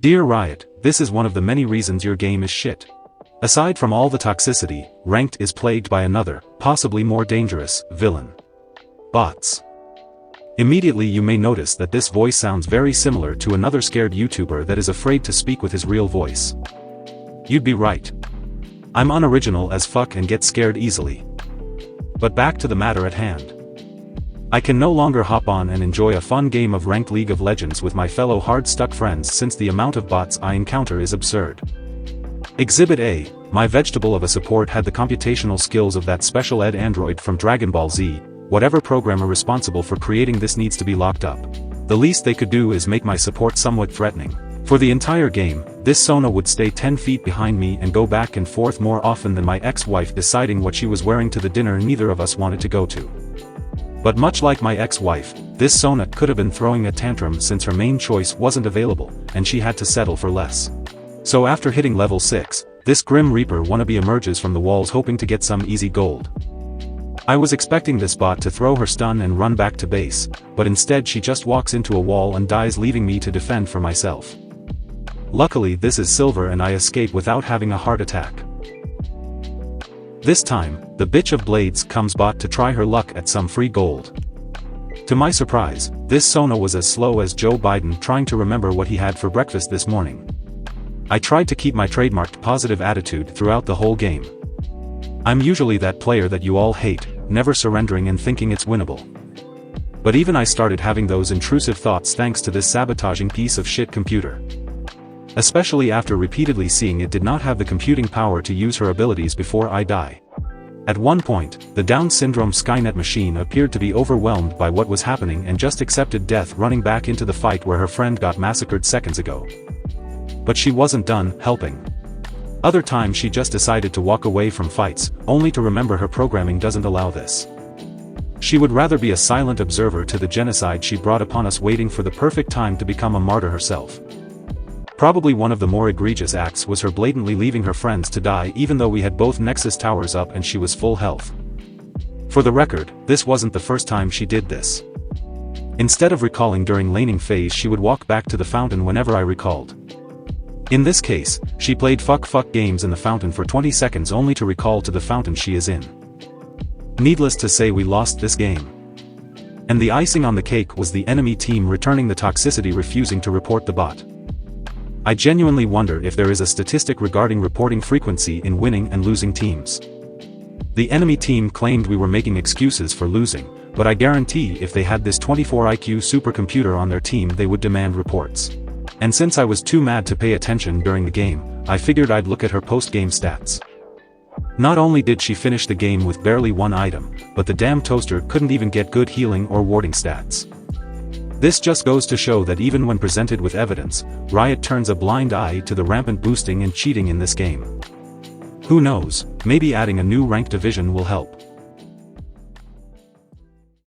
Dear Riot, this is one of the many reasons your game is shit. Aside from all the toxicity, Ranked is plagued by another, possibly more dangerous, villain. Bots. Immediately you may notice that this voice sounds very similar to another scared YouTuber that is afraid to speak with his real voice. You'd be right. I'm unoriginal as fuck and get scared easily. But back to the matter at hand. I can no longer hop on and enjoy a fun game of Ranked League of Legends with my fellow hard-stuck friends since the amount of bots I encounter is absurd. Exhibit A, my vegetable of a support had the computational skills of that special ed android from Dragon Ball Z. Whatever programmer responsible for creating this needs to be locked up. The least they could do is make my support somewhat threatening. For the entire game, this Sona would stay 10 feet behind me and go back and forth more often than my ex-wife deciding what she was wearing to the dinner neither of us wanted to go to. But much like my ex-wife, this Sona could have been throwing a tantrum since her main choice wasn't available, and she had to settle for less. So after hitting level 6, this Grim Reaper wannabe emerges from the walls hoping to get some easy gold. I was expecting this bot to throw her stun and run back to base, but instead she just walks into a wall and dies leaving me to defend for myself. Luckily this is silver and I escape without having a heart attack. This time, the bitch of blades comes bot to try her luck at some free gold. To my surprise, this Sona was as slow as Joe Biden trying to remember what he had for breakfast this morning. I tried to keep my trademarked positive attitude throughout the whole game. I'm usually that player that you all hate, never surrendering and thinking it's winnable. But even I started having those intrusive thoughts thanks to this sabotaging piece of shit computer. Especially after repeatedly seeing it did not have the computing power to use her abilities before I die. At one point, the Down syndrome Skynet machine appeared to be overwhelmed by what was happening and just accepted death running back into the fight where her friend got massacred seconds ago. But she wasn't done helping. Other times she just decided to walk away from fights, only to remember her programming doesn't allow this. She would rather be a silent observer to the genocide she brought upon us waiting for the perfect time to become a martyr herself. Probably one of the more egregious acts was her blatantly leaving her friends to die even though we had both Nexus towers up and she was full health. For the record, this wasn't the first time she did this. Instead of recalling during laning phase she would walk back to the fountain whenever I recalled. In this case, she played fuck games in the fountain for 20 seconds only to recall to the fountain she is in. Needless to say we lost this game. And the icing on the cake was the enemy team returning the toxicity refusing to report the bot. I genuinely wonder if there is a statistic regarding reporting frequency in winning and losing teams. The enemy team claimed we were making excuses for losing, but I guarantee if they had this 24 IQ supercomputer on their team they would demand reports. And since I was too mad to pay attention during the game, I figured I'd look at her post-game stats. Not only did she finish the game with barely one item, but the damn toaster couldn't even get good healing or warding stats. This just goes to show that even when presented with evidence, Riot turns a blind eye to the rampant boosting and cheating in this game. Who knows, maybe adding a new ranked division will help.